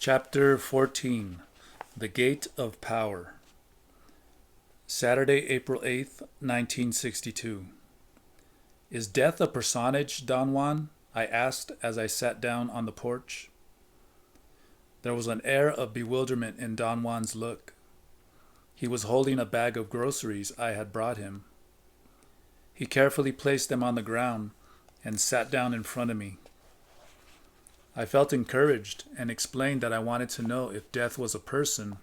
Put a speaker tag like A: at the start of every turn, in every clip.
A: Chapter 14 The Gate of Power. Saturday, April 8th, 1962. Is death a personage, Don Juan? I asked as I sat down on the porch. There was an air of bewilderment in Don Juan's look. He was holding a bag of groceries I had brought him. He carefully placed them on the ground and sat down in front of me. I felt encouraged and explained that I wanted to know if death was a person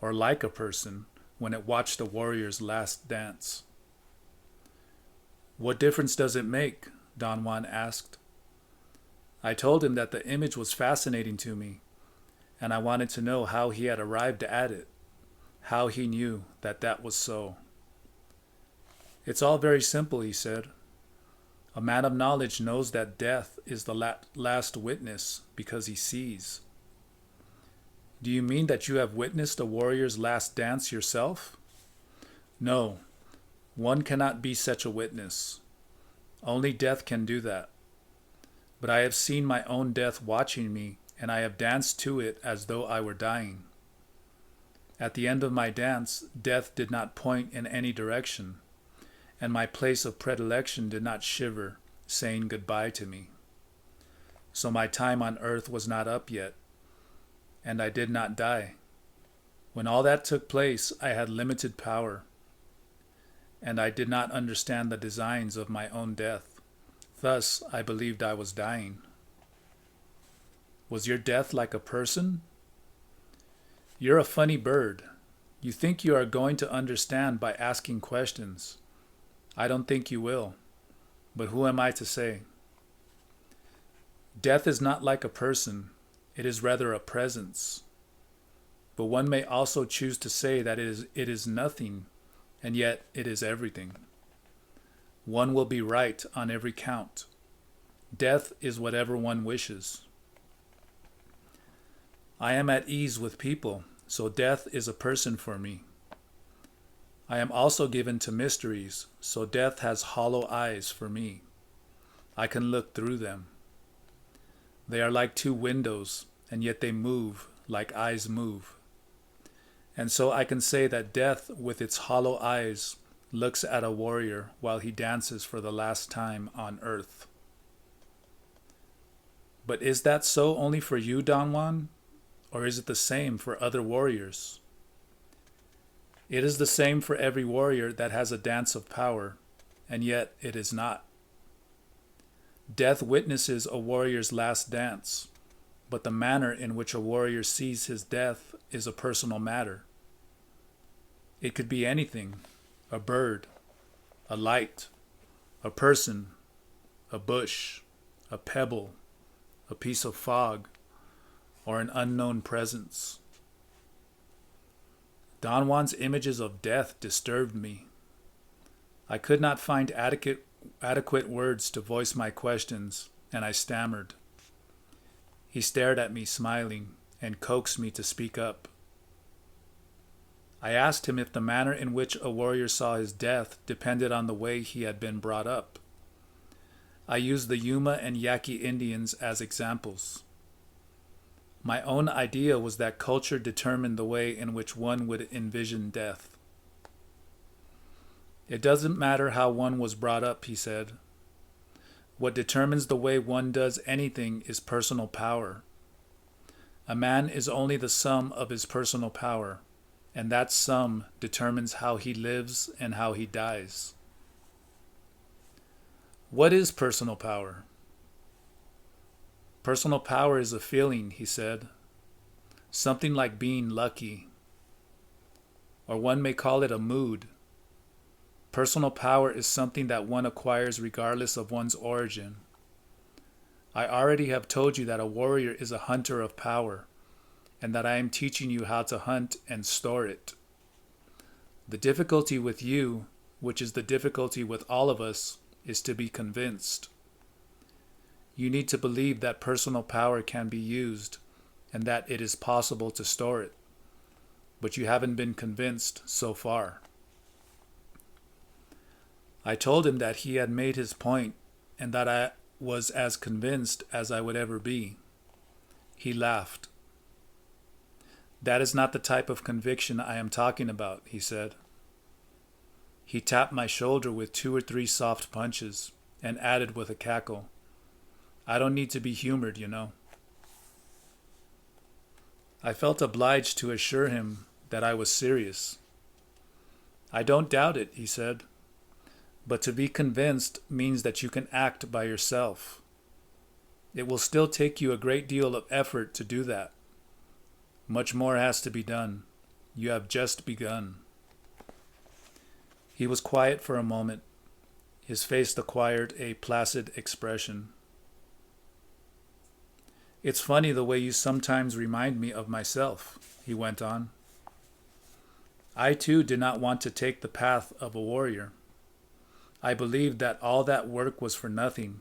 A: or like a person when it watched a warrior's last dance. What difference does it make? Don Juan asked. I told him that the image was fascinating to me, and I wanted to know how he had arrived at it, how he knew that that was so. It's all very simple, he said. A man of knowledge knows that death is the last witness because he sees. Do you mean that you have witnessed a warrior's last dance yourself? No, one cannot be such a witness. Only death can do that. But I have seen my own death watching me, and I have danced to it as though I were dying. At the end of my dance, death did not point in any direction, and my place of predilection did not shiver, saying goodbye to me. So my time on earth was not up yet, and I did not die. When all that took place, I had limited power, and I did not understand the designs of my own death. Thus, I believed I was dying. Was your death like a person? You're a funny bird. You think you are going to understand by asking questions. I don't think you will, but who am I to say? Death is not like a person, it is rather a presence. But one may also choose to say that it is nothing, and yet it is everything. One will be right on every count. Death is whatever one wishes. I am at ease with people, so death is a person for me. I am also given to mysteries, so death has hollow eyes for me. I can look through them. They are like two windows, and yet they move like eyes move. And so I can say that death, with its hollow eyes, looks at a warrior while he dances for the last time on earth. But is that so only for you, Don Juan? Or is it the same for other warriors? It is the same for every warrior that has a dance of power, and yet it is not. Death witnesses a warrior's last dance, but the manner in which a warrior sees his death is a personal matter. It could be anything: a bird, a light, a person, a bush, a pebble, a piece of fog, or an unknown presence. Don Juan's images of death disturbed me. I could not find adequate words to voice my questions, and I stammered. He stared at me, smiling, and coaxed me to speak up. I asked him if the manner in which a warrior saw his death depended on the way he had been brought up. I used the Yuma and Yaqui Indians as examples. My own idea was that culture determined the way in which one would envision death. It doesn't matter how one was brought up, he said. What determines the way one does anything is personal power. A man is only the sum of his personal power, and that sum determines how he lives and how he dies. What is personal power? Personal power is a feeling, he said. Something like being lucky. Or one may call it a mood. Personal power is something that one acquires regardless of one's origin. I already have told you that a warrior is a hunter of power, and that I am teaching you how to hunt and store it. The difficulty with you, which is the difficulty with all of us, is to be convinced. You need to believe that personal power can be used and that it is possible to store it, but you haven't been convinced so far. I told him that he had made his point and that I was as convinced as I would ever be. He laughed. That is not the type of conviction I am talking about, he said. He tapped my shoulder with 2 or 3 soft punches and added with a cackle, I don't need to be humored, you know. I felt obliged to assure him that I was serious. I don't doubt it, he said, but to be convinced means that you can act by yourself. It will still take you a great deal of effort to do that. Much more has to be done. You have just begun. He was quiet for a moment. His face acquired a placid expression. It's funny the way you sometimes remind me of myself, he went on. I too did not want to take the path of a warrior. I believed that all that work was for nothing,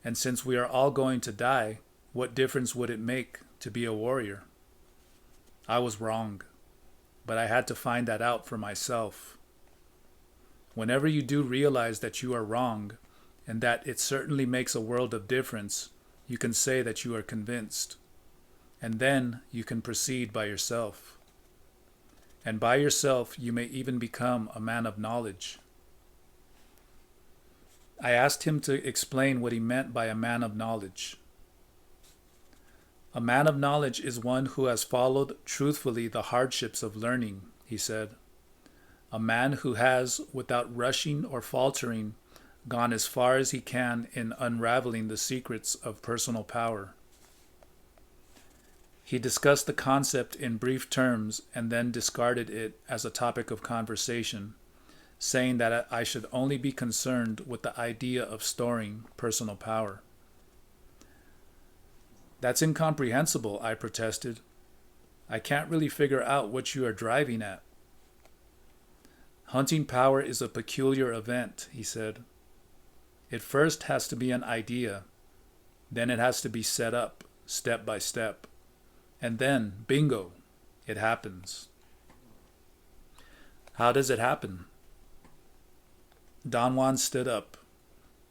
A: and since we are all going to die, what difference would it make to be a warrior? I was wrong, but I had to find that out for myself. Whenever you do realize that you are wrong, and that it certainly makes a world of difference, you can say that you are convinced, and then you can proceed by yourself. And by yourself you may even become a man of knowledge. I asked him to explain what he meant by a man of knowledge. A man of knowledge is one who has followed truthfully the hardships of learning, he said. A man who has, without rushing or faltering, gone as far as he can in unraveling the secrets of personal power. He discussed the concept in brief terms and then discarded it as a topic of conversation, saying that I should only be concerned with the idea of storing personal power. That's incomprehensible, I protested. I can't really figure out what you are driving at. Hunting power is a peculiar event, he said. It first has to be an idea, then it has to be set up, step by step, and then, bingo, it happens. How does it happen? Don Juan stood up.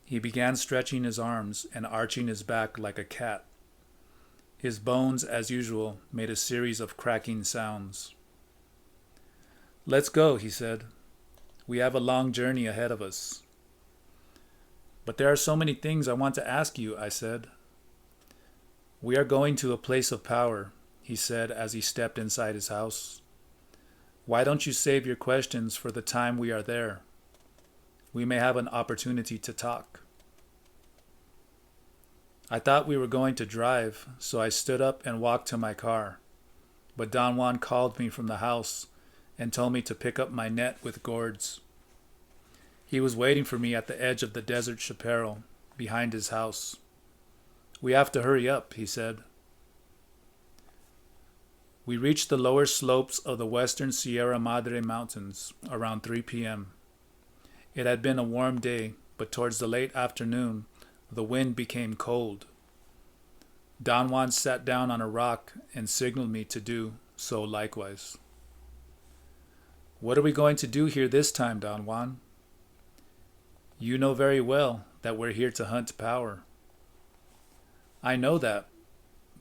A: He began stretching his arms and arching his back like a cat. His bones, as usual, made a series of cracking sounds. Let's go, he said. We have a long journey ahead of us. But there are so many things I want to ask you, I said. We are going to a place of power, he said as he stepped inside his house. Why don't you save your questions for the time we are there? We may have an opportunity to talk. I thought we were going to drive, so I stood up and walked to my car. But Don Juan called me from the house and told me to pick up my net with gourds. He was waiting for me at the edge of the desert chaparral, behind his house. We have to hurry up, he said. We reached the lower slopes of the western Sierra Madre Mountains around 3 p.m. It had been a warm day, but towards the late afternoon, the wind became cold. Don Juan sat down on a rock and signaled me to do so likewise. What are we going to do here this time, Don Juan? You know very well that we're here to hunt power. I know that,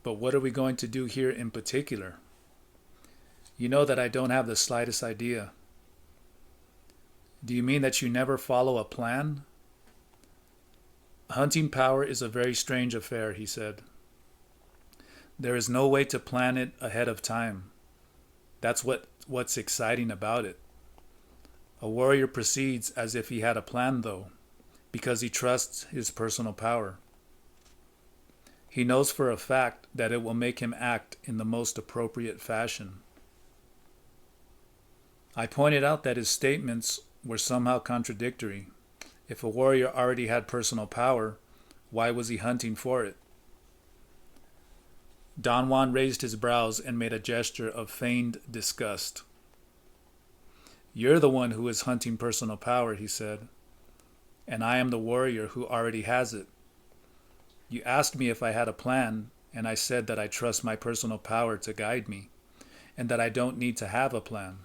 A: but what are we going to do here in particular? You know that I don't have the slightest idea. Do you mean that you never follow a plan? Hunting power is a very strange affair, he said. There is no way to plan it ahead of time. That's what's exciting about it. A warrior proceeds as if he had a plan, though, because he trusts his personal power. He knows for a fact that it will make him act in the most appropriate fashion. I pointed out that his statements were somehow contradictory. If a warrior already had personal power, why was he hunting for it? Don Juan raised his brows and made a gesture of feigned disgust. You're the one who is hunting personal power, he said, and I am the warrior who already has it. You asked me if I had a plan, and I said that I trust my personal power to guide me, and that I don't need to have a plan.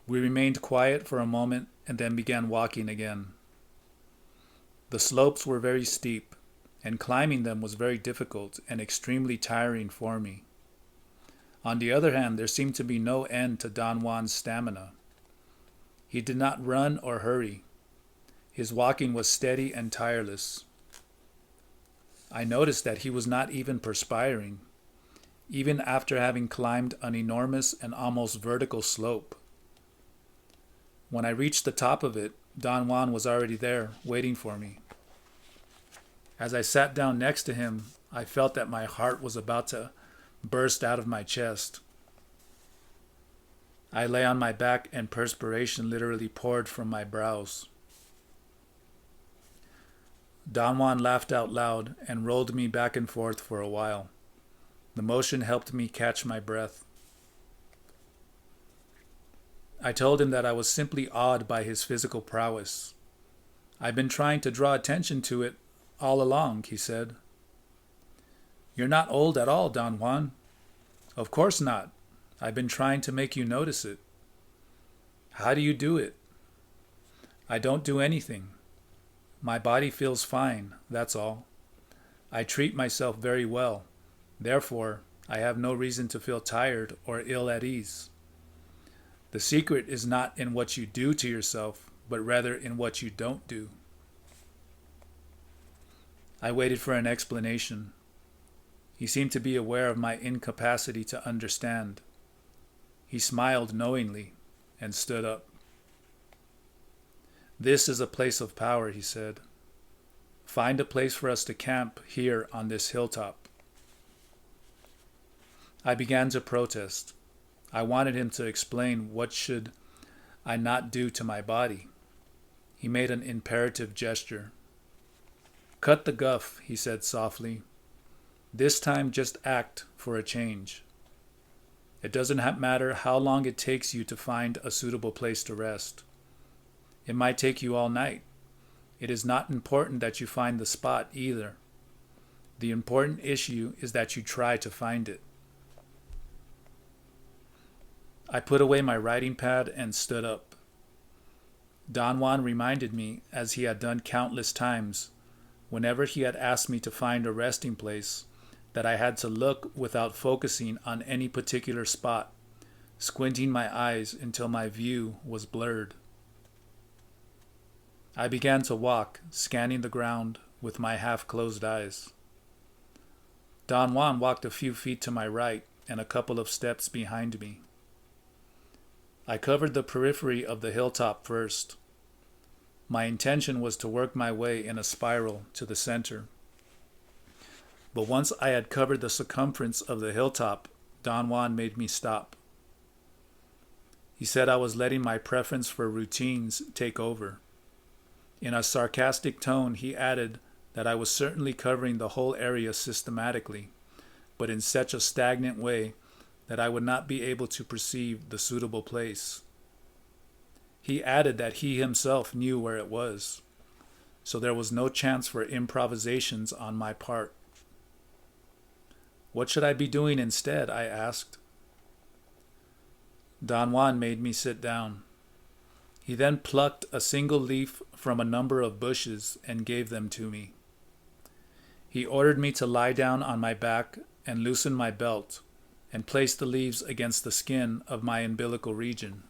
A: We remained quiet for a moment and then began walking again. The slopes were very steep, and climbing them was very difficult and extremely tiring for me. On the other hand, there seemed to be no end to Don Juan's stamina. He did not run or hurry. His walking was steady and tireless. I noticed that he was not even perspiring, even after having climbed an enormous and almost vertical slope. When I reached the top of it, Don Juan was already there, waiting for me. As I sat down next to him, I felt that my heart was about to burst out of my chest. I lay on my back and perspiration literally poured from my brows. Don Juan laughed out loud and rolled me back and forth for a while. The motion helped me catch my breath. I told him that I was simply awed by his physical prowess. "I've been trying to draw attention to it all along," he said. "You're not old at all, Don Juan." "Of course not. I've been trying to make you notice it." "How do you do it?" "I don't do anything. My body feels fine, that's all. I treat myself very well. Therefore, I have no reason to feel tired or ill at ease. The secret is not in what you do to yourself, but rather in what you don't do." I waited for an explanation. He seemed to be aware of my incapacity to understand. He smiled knowingly and stood up. "This is a place of power," he said. "Find a place for us to camp here on this hilltop." I began to protest. I wanted him to explain what should I not do to my body. He made an imperative gesture. "Cut the guff," he said softly. "This time just act for a change. It doesn't matter how long it takes you to find a suitable place to rest. It might take you all night. It is not important that you find the spot either. The important issue is that you try to find it." I put away my writing pad and stood up. Don Juan reminded me, as he had done countless times, whenever he had asked me to find a resting place, that I had to look without focusing on any particular spot, squinting my eyes until my view was blurred. I began to walk, scanning the ground with my half-closed eyes. Don Juan walked a few feet to my right and a couple of steps behind me. I covered the periphery of the hilltop first. My intention was to work my way in a spiral to the center. But once I had covered the circumference of the hilltop, Don Juan made me stop. He said I was letting my preference for routines take over. In a sarcastic tone, he added that I was certainly covering the whole area systematically, but in such a stagnant way that I would not be able to perceive the suitable place. He added that he himself knew where it was, so there was no chance for improvisations on my part. "What should I be doing instead?" I asked. Don Juan made me sit down. He then plucked a single leaf from a number of bushes and gave them to me. He ordered me to lie down on my back and loosen my belt and place the leaves against the skin of my umbilical region.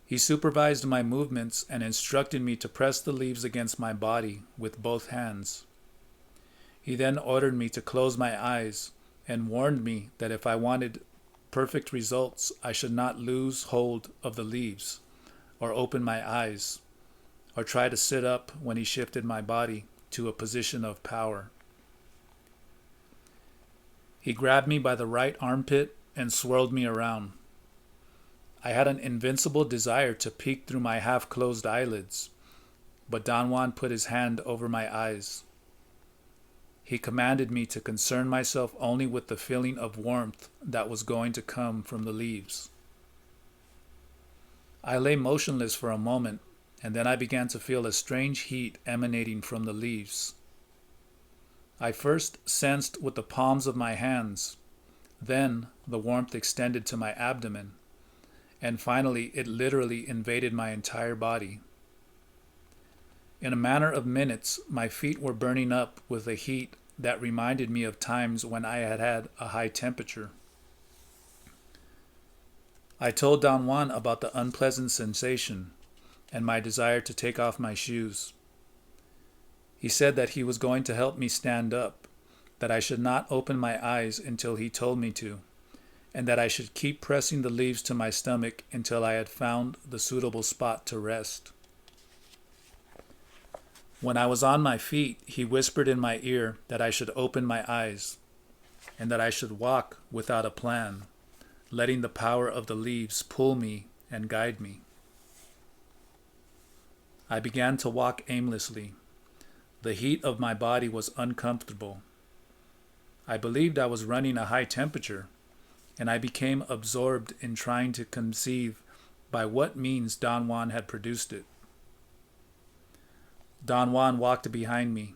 A: He supervised my movements and instructed me to press the leaves against my body with both hands. He then ordered me to close my eyes and warned me that if I wanted perfect results, I should not lose hold of the leaves, or open my eyes, or try to sit up when he shifted my body to a position of power. He grabbed me by the right armpit and swirled me around. I had an invincible desire to peek through my half-closed eyelids, but Don Juan put his hand over my eyes. He commanded me to concern myself only with the feeling of warmth that was going to come from the leaves. I lay motionless for a moment, and then I began to feel a strange heat emanating from the leaves. I first sensed with the palms of my hands, then the warmth extended to my abdomen, and finally it literally invaded my entire body. In a matter of minutes, my feet were burning up with a heat that reminded me of times when I had had a high temperature. I told Don Juan about the unpleasant sensation and my desire to take off my shoes. He said that he was going to help me stand up, that I should not open my eyes until he told me to, and that I should keep pressing the leaves to my stomach until I had found the suitable spot to rest. When I was on my feet, he whispered in my ear that I should open my eyes, and that I should walk without a plan, letting the power of the leaves pull me and guide me. I began to walk aimlessly. The heat of my body was uncomfortable. I believed I was running a high temperature, and I became absorbed in trying to conceive by what means Don Juan had produced it. Don Juan walked behind me.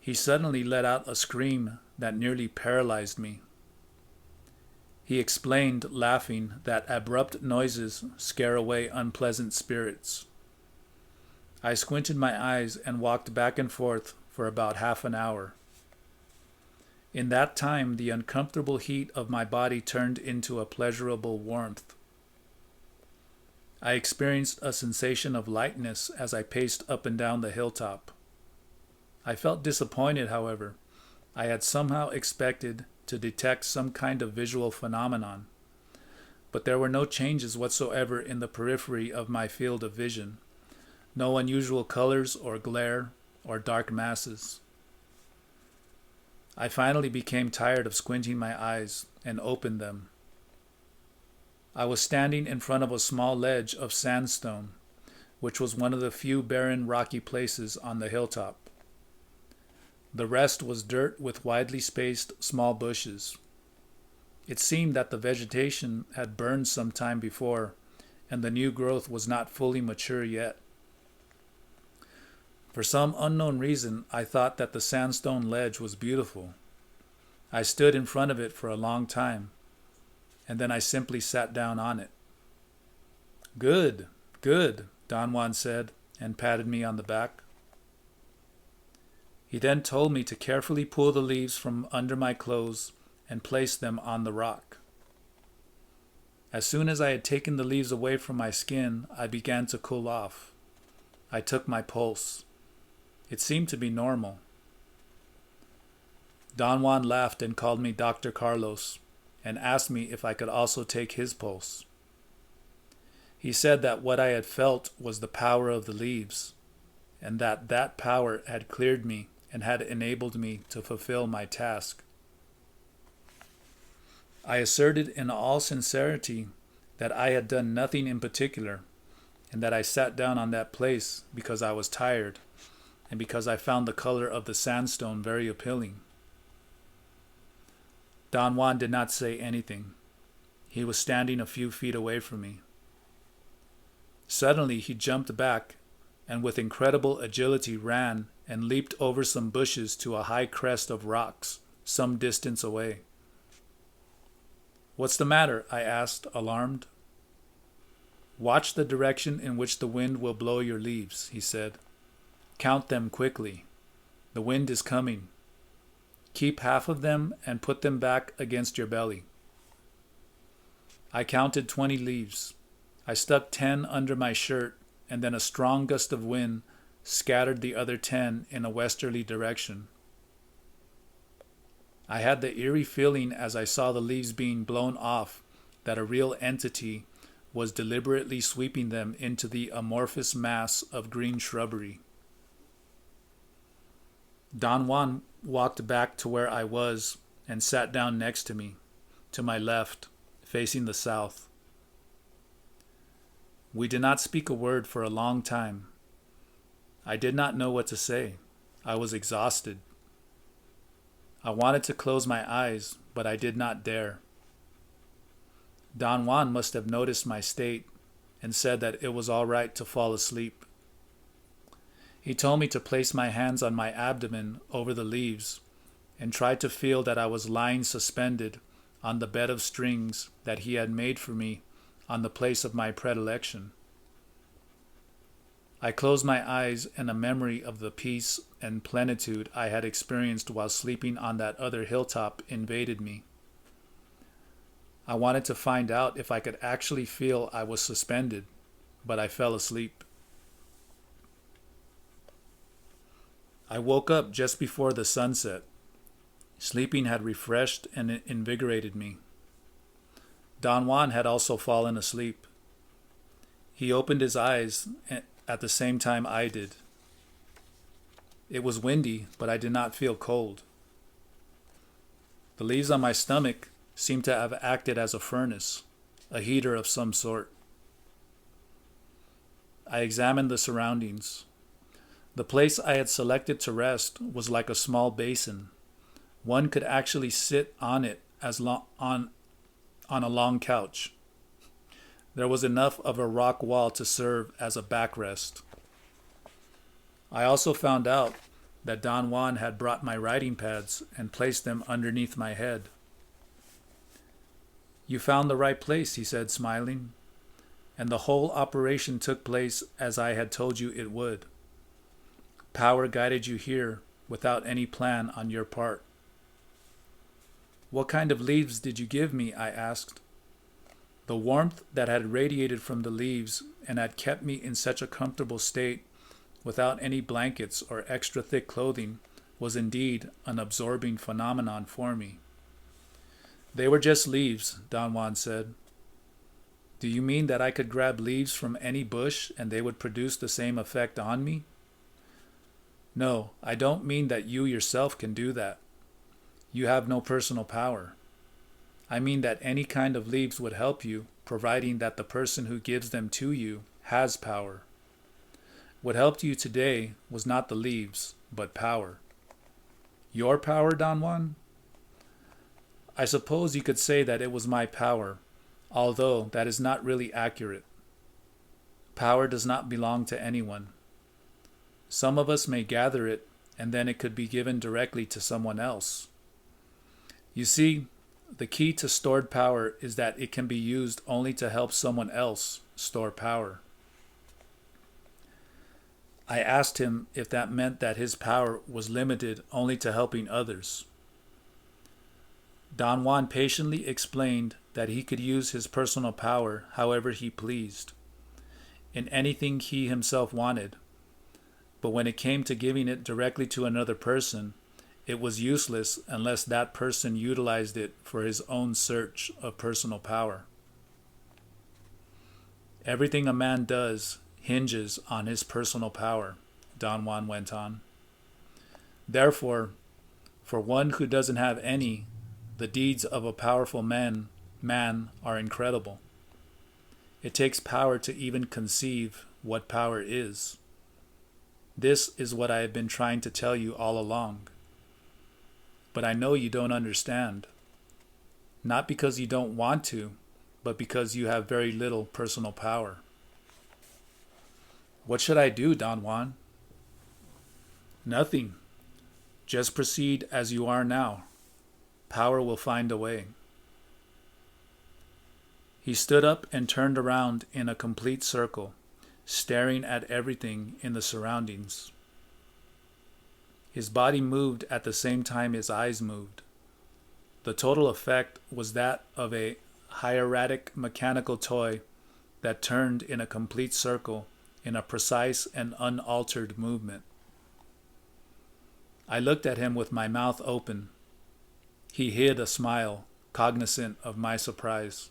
A: He suddenly let out a scream that nearly paralyzed me. He explained, laughing, that abrupt noises scare away unpleasant spirits. I squinted my eyes and walked back and forth for about half an hour. In that time, the uncomfortable heat of my body turned into a pleasurable warmth. I experienced a sensation of lightness as I paced up and down the hilltop. I felt disappointed, however. I had somehow expected to detect some kind of visual phenomenon, but there were no changes whatsoever in the periphery of my field of vision. No unusual colors or glare or dark masses. I finally became tired of squinting my eyes and opened them. I was standing in front of a small ledge of sandstone, which was one of the few barren rocky places on the hilltop. The rest was dirt with widely spaced small bushes. It seemed that the vegetation had burned some time before, and the new growth was not fully mature yet. For some unknown reason, I thought that the sandstone ledge was beautiful. I stood in front of it for a long time, and then I simply sat down on it. "Good, good," Don Juan said, and patted me on the back. He then told me to carefully pull the leaves from under my clothes and place them on the rock. As soon as I had taken the leaves away from my skin, I began to cool off. I took my pulse. It seemed to be normal. Don Juan laughed and called me Dr. Carlos and asked me if I could also take his pulse. He said that what I had felt was the power of the leaves, and that power had cleared me and had enabled me to fulfill my task. I asserted in all sincerity that I had done nothing in particular, and that I sat down on that place because I was tired and because I found the color of the sandstone very appealing. Don Juan did not say anything. He was standing a few feet away from me. Suddenly he jumped back and with incredible agility ran and leaped over some bushes to a high crest of rocks some distance away. "What's the matter?" I asked, alarmed. "Watch the direction in which the wind will blow your leaves," he said. "Count them quickly. The wind is coming. Keep half of them and put them back against your belly." I counted 20 leaves. I stuck 10 under my shirt, and then a strong gust of wind scattered the other 10 in a westerly direction. I had the eerie feeling as I saw the leaves being blown off that a real entity was deliberately sweeping them into the amorphous mass of green shrubbery. Don Juan walked back to where I was and sat down next to me, to my left, facing the south. We did not speak a word for a long time. I did not know what to say. I was exhausted. I wanted to close my eyes, but I did not dare. Don Juan must have noticed my state and said that it was all right to fall asleep. He told me to place my hands on my abdomen over the leaves and try to feel that I was lying suspended on the bed of strings that he had made for me on the place of my predilection. I closed my eyes, and a memory of the peace and plenitude I had experienced while sleeping on that other hilltop invaded me. I wanted to find out if I could actually feel I was suspended, but I fell asleep. I woke up just before the sunset. Sleeping had refreshed and invigorated me. Don Juan had also fallen asleep. He opened his eyes at the same time I did. It was windy, but I did not feel cold. The leaves on my stomach seemed to have acted as a furnace, a heater of some sort. I examined the surroundings. The place I had selected to rest was like a small basin. One could actually sit on it on a long couch. There was enough of a rock wall to serve as a backrest. I also found out that Don Juan had brought my writing pads and placed them underneath my head. "You found the right place," he said, smiling, "and the whole operation took place as I had told you it would. Power guided you here without any plan on your part." "What kind of leaves did you give me?" I asked. The warmth that had radiated from the leaves and had kept me in such a comfortable state without any blankets or extra thick clothing was indeed an absorbing phenomenon for me. "They were just leaves," Don Juan said. "Do you mean that I could grab leaves from any bush and they would produce the same effect on me?" "No, I don't mean that you yourself can do that. You have no personal power. I mean that any kind of leaves would help you, providing that the person who gives them to you has power. What helped you today was not the leaves, but power." "Your power, Don Juan?" "I suppose you could say that it was my power, although that is not really accurate. Power does not belong to anyone. Some of us may gather it, and then it could be given directly to someone else. You see, the key to stored power is that it can be used only to help someone else store power." I asked him if that meant that his power was limited only to helping others. Don Juan patiently explained that he could use his personal power however he pleased, in anything he himself wanted, but when it came to giving it directly to another person, it was useless unless that person utilized it for his own search of personal power. "Everything a man does hinges on his personal power," Don Juan went on. "Therefore, for one who doesn't have any, the deeds of a powerful man are incredible. It takes power to even conceive what power is. This is what I have been trying to tell you all along. But I know you don't understand. Not because you don't want to, but because you have very little personal power." "What should I do, Don Juan?" "Nothing. Just proceed as you are now. Power will find a way." He stood up and turned around in a complete circle, staring at everything in the surroundings. His body moved at the same time his eyes moved. The total effect was that of a hieratic mechanical toy that turned in a complete circle in a precise and unaltered movement. I looked at him with my mouth open. He hid a smile, cognizant of my surprise.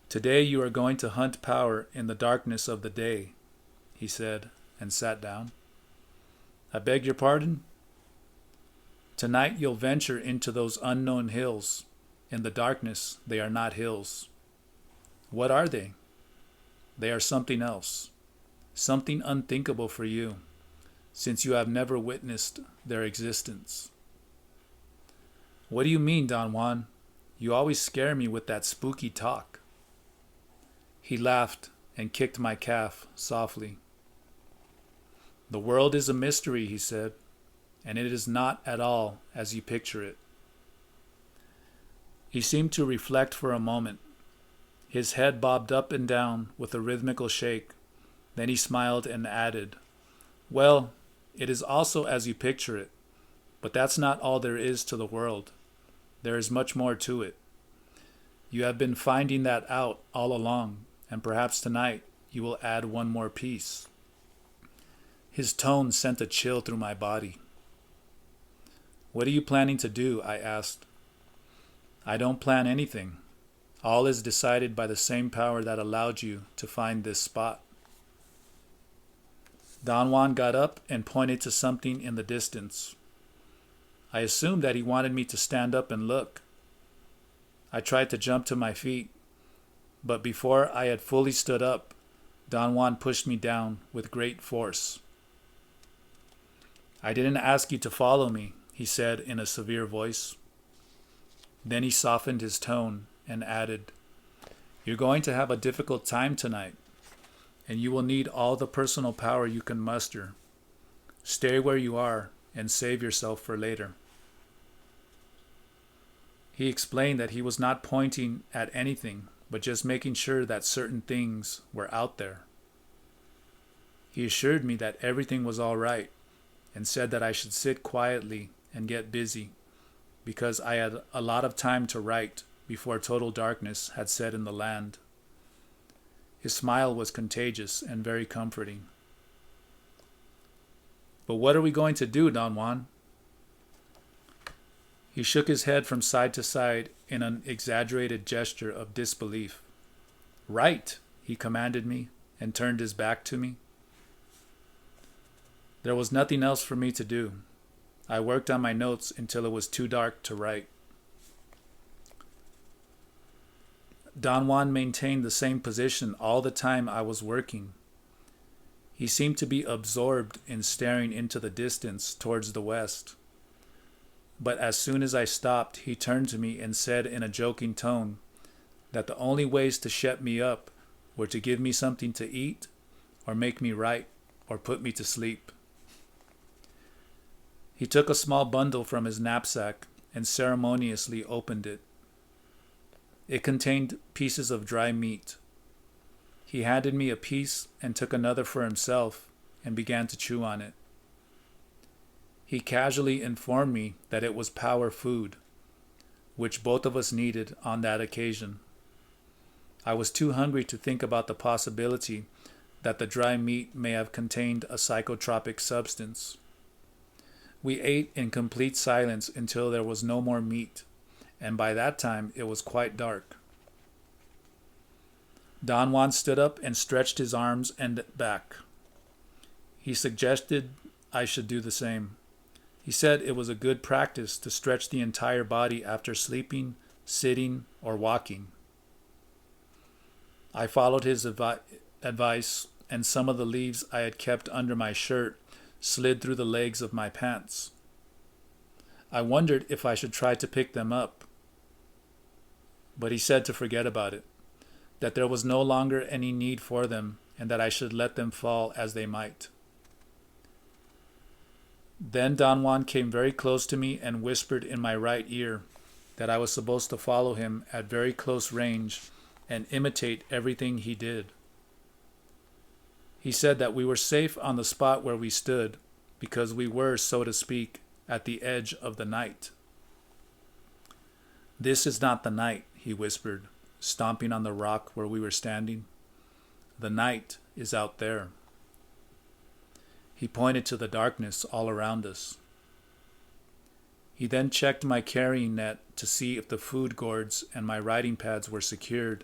A: "Today you are going to hunt power in the darkness of the day," he said, and sat down. "I beg your pardon?" "Tonight you'll venture into those unknown hills. In the darkness, they are not hills." "What are they?" "They are something else. Something unthinkable for you, since you have never witnessed their existence." "What do you mean, Don Juan? You always scare me with that spooky talk." He laughed and kicked my calf softly. "The world is a mystery," he said, "and it is not at all as you picture it." He seemed to reflect for a moment. His head bobbed up and down with a rhythmical shake. Then he smiled and added, "Well, it is also as you picture it, but that's not all there is to the world. There is much more to it. You have been finding that out all along, and perhaps tonight you will add one more piece. His tone sent a chill through my body. What are you planning to do? I asked. I don't plan anything. All is decided by the same power that allowed you to find this spot. Don Juan got up and pointed to something in the distance. I assumed that he wanted me to stand up and look. I tried to jump to my feet, but before I had fully stood up, Don Juan pushed me down with great force. I didn't ask you to follow me, he said in a severe voice. Then he softened his tone and added, You're going to have a difficult time tonight, and you will need all the personal power you can muster. Stay where you are and save yourself for later. He explained that he was not pointing at anything, but just making sure that certain things were out there. He assured me that everything was all right and said that I should sit quietly and get busy because I had a lot of time to write before total darkness had set in the land. His smile was contagious and very comforting. But what are we going to do, Don Juan? He shook his head from side to side in an exaggerated gesture of disbelief. Write, he commanded me and turned his back to me. There was nothing else for me to do. I worked on my notes until it was too dark to write. Don Juan maintained the same position all the time I was working. He seemed to be absorbed in staring into the distance towards the west. But as soon as I stopped, he turned to me and said in a joking tone that the only ways to shut me up were to give me something to eat, or make me write, or put me to sleep. He took a small bundle from his knapsack and ceremoniously opened it. It contained pieces of dry meat. He handed me a piece and took another for himself and began to chew on it. He casually informed me that it was power food, which both of us needed on that occasion. I was too hungry to think about the possibility that the dry meat may have contained a psychotropic substance. We ate in complete silence until there was no more meat, and by that time it was quite dark. Don Juan stood up and stretched his arms and back. He suggested I should do the same. He said it was a good practice to stretch the entire body after sleeping, sitting, or walking. I followed his advice, and some of the leaves I had kept under my shirt slid through the legs of my pants. I wondered if I should try to pick them up, but he said to forget about it, that there was no longer any need for them, and that I should let them fall as they might. Then Don Juan came very close to me and whispered in my right ear that I was supposed to follow him at very close range and imitate everything he did. He said that we were safe on the spot where we stood because we were, so to speak, at the edge of the night. This is not the night, he whispered, stomping on the rock where we were standing. The night is out there. He pointed to the darkness all around us. He then checked my carrying net to see if the food gourds and my writing pads were secured,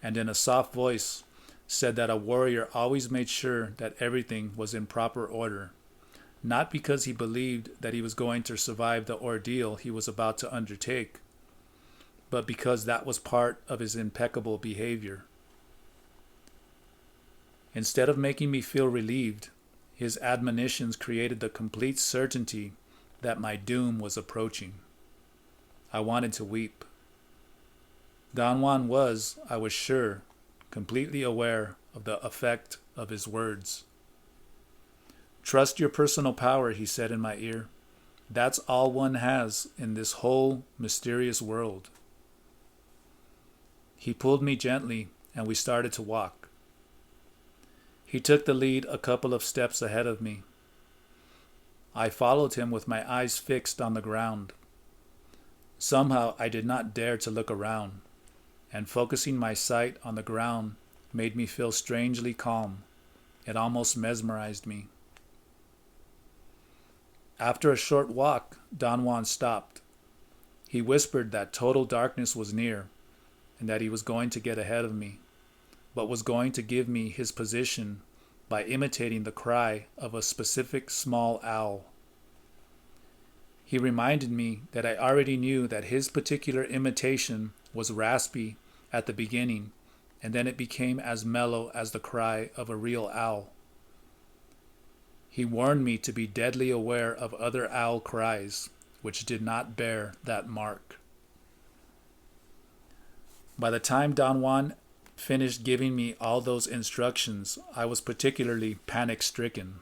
A: and in a soft voice said that a warrior always made sure that everything was in proper order, not because he believed that he was going to survive the ordeal he was about to undertake, but because that was part of his impeccable behavior. Instead of making me feel relieved, his admonitions created the complete certainty that my doom was approaching. I wanted to weep. Don Juan was, I was sure, completely aware of the effect of his words. Trust your personal power, he said in my ear. That's all one has in this whole mysterious world. He pulled me gently, and we started to walk. He took the lead a couple of steps ahead of me. I followed him with my eyes fixed on the ground. Somehow I did not dare to look around. and focusing my sight on the ground made me feel strangely calm. It almost mesmerized me. After a short walk, Don Juan stopped. He whispered that total darkness was near and that he was going to get ahead of me, but was going to give me his position by imitating the cry of a specific small owl. He reminded me that I already knew that his particular imitation was raspy at the beginning, and then it became as mellow as the cry of a real owl. He warned me to be deadly aware of other owl cries, which did not bear that mark. By the time Don Juan finished giving me all those instructions, I was particularly panic-stricken.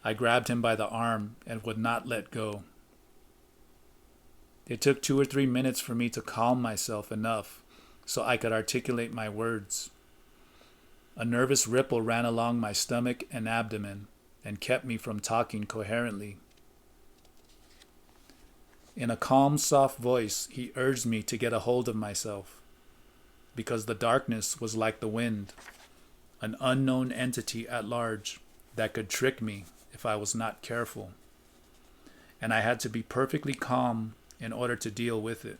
A: I grabbed him by the arm and would not let go. It took 2 or 3 minutes for me to calm myself enough so I could articulate my words. A nervous ripple ran along my stomach and abdomen and kept me from talking coherently. In a calm, soft voice, he urged me to get a hold of myself, because the darkness was like the wind, an unknown entity at large that could trick me if I was not careful, and I had to be perfectly calm in order to deal with it.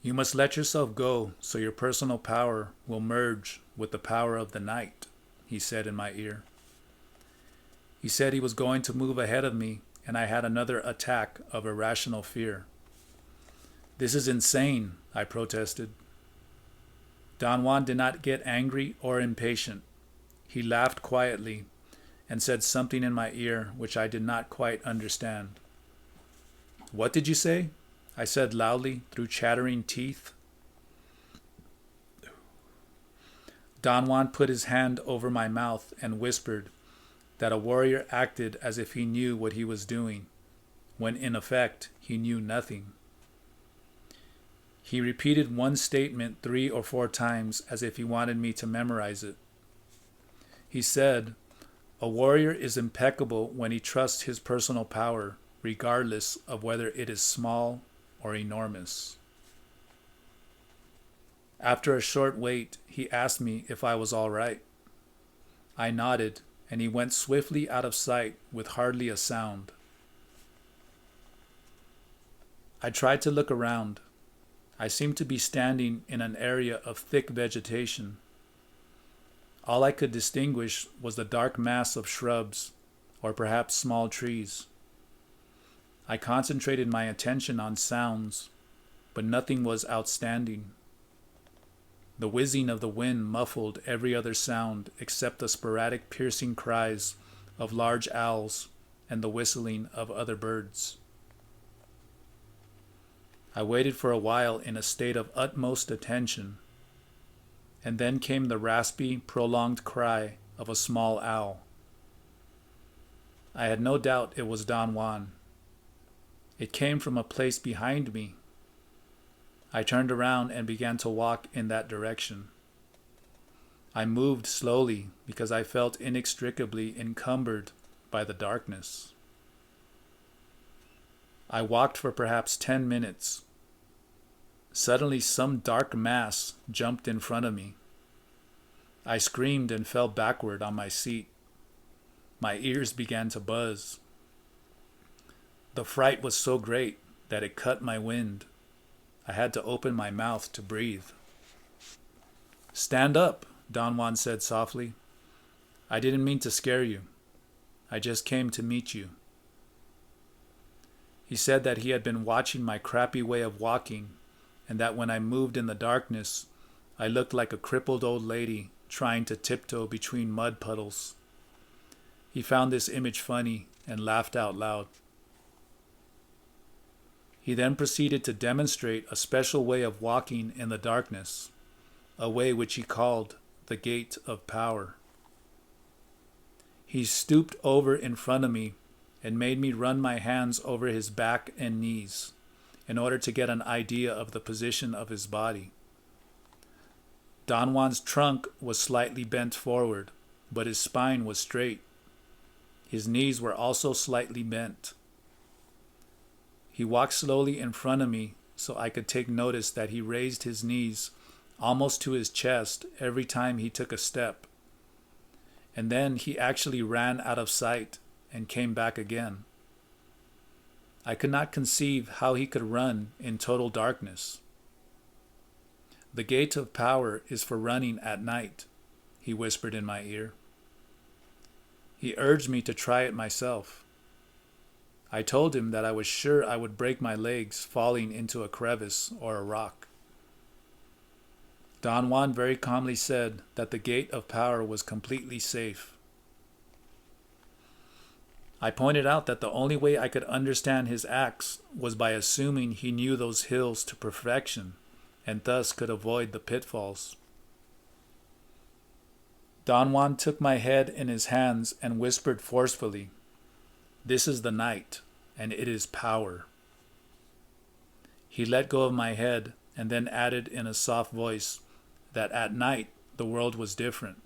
A: You must let yourself go so your personal power will merge with the power of the night, he said in my ear. He said he was going to move ahead of me, and I had another attack of irrational fear. This is insane, I protested. Don Juan did not get angry or impatient. He laughed quietly and said something in my ear which I did not quite understand. What did you say? I said loudly through chattering teeth. Don Juan put his hand over my mouth and whispered that a warrior acted as if he knew what he was doing, when in effect he knew nothing. He repeated one statement 3 or 4 times as if he wanted me to memorize it. He said, "A warrior is impeccable when he trusts his personal power, regardless of whether it is small or enormous." After a short wait, he asked me if I was all right. I nodded, and he went swiftly out of sight with hardly a sound. I tried to look around. I seemed to be standing in an area of thick vegetation. All I could distinguish was the dark mass of shrubs, or perhaps small trees. I concentrated my attention on sounds, but nothing was outstanding. The whizzing of the wind muffled every other sound except the sporadic piercing cries of large owls and the whistling of other birds. I waited for a while in a state of utmost attention, and then came the raspy, prolonged cry of a small owl. I had no doubt it was Don Juan. It came from a place behind me. I turned around and began to walk in that direction. I moved slowly because I felt inextricably encumbered by the darkness. I walked for perhaps 10 minutes. Suddenly, some dark mass jumped in front of me. I screamed and fell backward on my seat. My ears began to buzz. The fright was so great that it cut my wind. I had to open my mouth to breathe. "Stand up," Don Juan said softly. "I didn't mean to scare you. I just came to meet you." He said that he had been watching my crappy way of walking, and that when I moved in the darkness, I looked like a crippled old lady trying to tiptoe between mud puddles. He found this image funny and laughed out loud. He then proceeded to demonstrate a special way of walking in the darkness, a way which he called the gate of power. He stooped over in front of me and made me run my hands over his back and knees in order to get an idea of the position of his body. Don Juan's trunk was slightly bent forward, but his spine was straight. His knees were also slightly bent. He walked slowly in front of me so I could take notice that he raised his knees almost to his chest every time he took a step. And then he actually ran out of sight and came back again. I could not conceive how he could run in total darkness. The gate of power is for running at night, he whispered in my ear. He urged me to try it myself. I told him that I was sure I would break my legs falling into a crevice or a rock. Don Juan very calmly said that the gate of power was completely safe. I pointed out that the only way I could understand his acts was by assuming he knew those hills to perfection and thus could avoid the pitfalls. Don Juan took my head in his hands and whispered forcefully, "This is the night, and it is power." He let go of my head and then added in a soft voice that at night the world was different,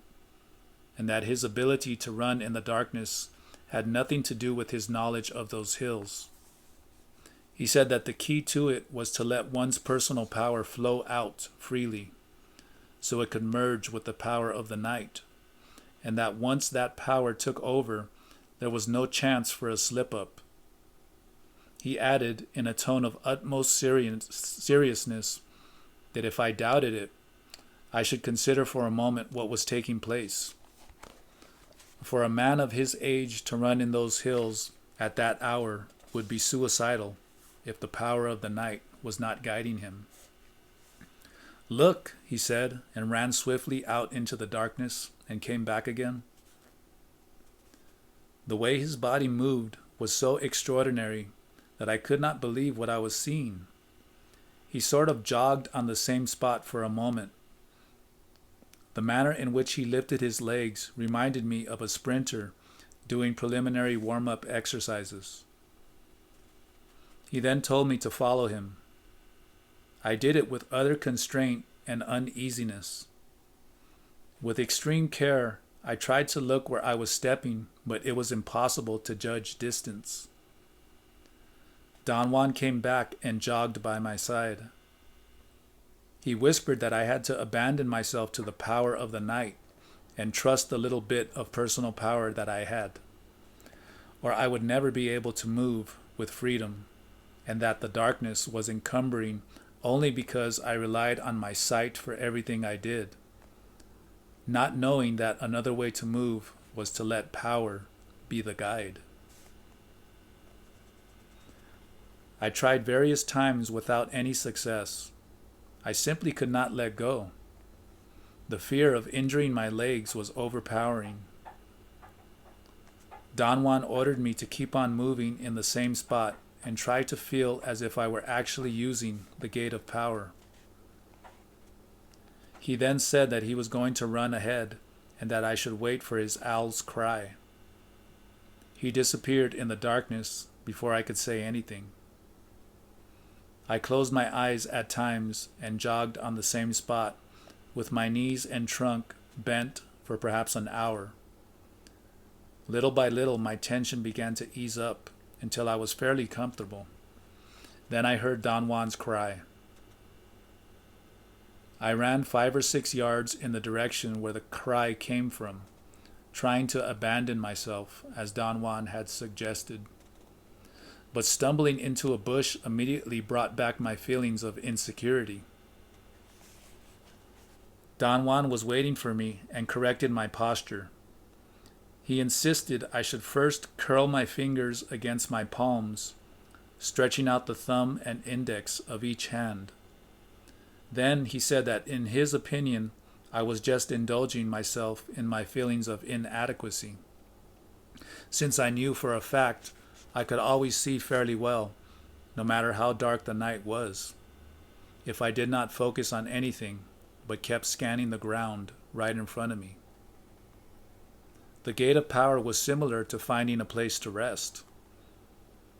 A: and that his ability to run in the darkness had nothing to do with his knowledge of those hills. He said that the key to it was to let one's personal power flow out freely, so it could merge with the power of the night, and that once that power took over, there was no chance for a slip-up. He added, in a tone of utmost seriousness, that if I doubted it, I should consider for a moment what was taking place. For a man of his age to run in those hills at that hour would be suicidal if the power of the night was not guiding him. "Look," he said, and ran swiftly out into the darkness and came back again. The way his body moved was so extraordinary that I could not believe what I was seeing. He sort of jogged on the same spot for a moment. The manner in which he lifted his legs reminded me of a sprinter doing preliminary warm-up exercises. He then told me to follow him. I did it with utter constraint and uneasiness. With extreme care, I tried to look where I was stepping, but it was impossible to judge distance. Don Juan came back and jogged by my side. He whispered that I had to abandon myself to the power of the night and trust the little bit of personal power that I had, or I would never be able to move with freedom, and that the darkness was encumbering only because I relied on my sight for everything I did, not knowing that another way to move was to let power be the guide. I tried various times without any success. I simply could not let go. The fear of injuring my legs was overpowering. Don Juan ordered me to keep on moving in the same spot and try to feel as if I were actually using the gate of power. He then said that he was going to run ahead and that I should wait for his owl's cry. He disappeared in the darkness before I could say anything. I closed my eyes at times and jogged on the same spot, with my knees and trunk bent for perhaps an hour. Little by little, my tension began to ease up until I was fairly comfortable. Then I heard Don Juan's cry. I ran 5 or 6 yards in the direction where the cry came from, trying to abandon myself, as Don Juan had suggested. But stumbling into a bush immediately brought back my feelings of insecurity. Don Juan was waiting for me and corrected my posture. He insisted I should first curl my fingers against my palms, stretching out the thumb and index of each hand. Then he said that in his opinion, I was just indulging myself in my feelings of inadequacy, since I knew for a fact I could always see fairly well, no matter how dark the night was, if I did not focus on anything but kept scanning the ground right in front of me. The gate of power was similar to finding a place to rest.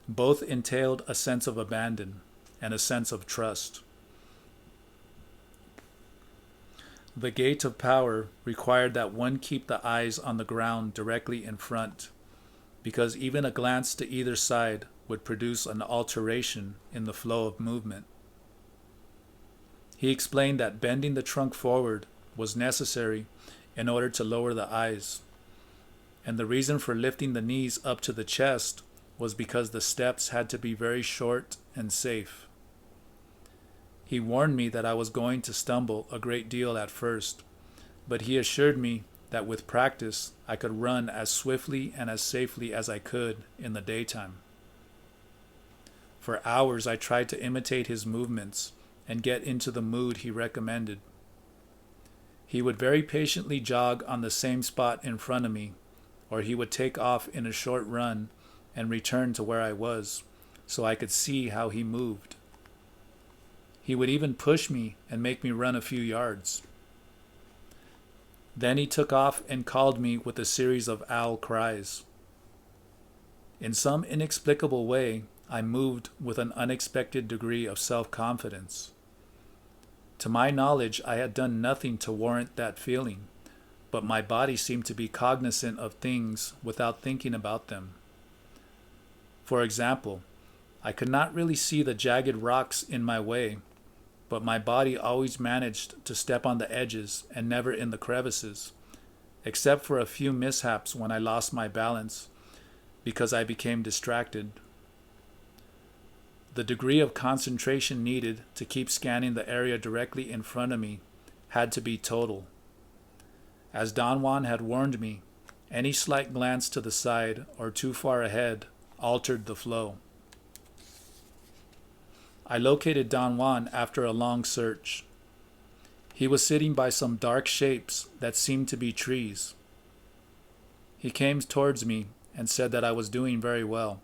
A: Both entailed a sense of abandon and a sense of trust. The gate of power required that one keep the eyes on the ground directly in front, because even a glance to either side would produce an alteration in the flow of movement. He explained that bending the trunk forward was necessary in order to lower the eyes, and the reason for lifting the knees up to the chest was because the steps had to be very short and safe. He warned me that I was going to stumble a great deal at first, but he assured me that with practice I could run as swiftly and as safely as I could in the daytime. For hours I tried to imitate his movements and get into the mood he recommended. He would very patiently jog on the same spot in front of me, or he would take off in a short run and return to where I was, so I could see how he moved. He would even push me and make me run a few yards. Then he took off and called me with a series of owl cries. In some inexplicable way, I moved with an unexpected degree of self-confidence. To my knowledge, I had done nothing to warrant that feeling, but my body seemed to be cognizant of things without thinking about them. For example, I could not really see the jagged rocks in my way, but my body always managed to step on the edges and never in the crevices, except for a few mishaps when I lost my balance because I became distracted. The degree of concentration needed to keep scanning the area directly in front of me had to be total. As Don Juan had warned me, any slight glance to the side or too far ahead altered the flow. I located Don Juan after a long search. He was sitting by some dark shapes that seemed to be trees. He came towards me and said that I was doing very well,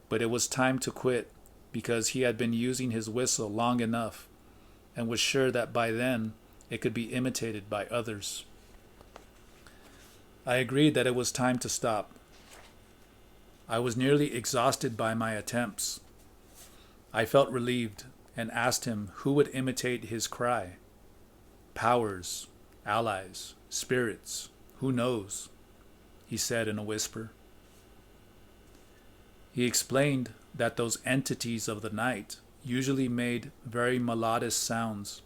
A: but it was time to quit because he had been using his whistle long enough and was sure that by then it could be imitated by others. I agreed that it was time to stop. I was nearly exhausted by my attempts. I felt relieved and asked him who would imitate his cry. Powers, allies, spirits, who knows? He said in a whisper. He explained that those entities of the night usually made very melodious sounds,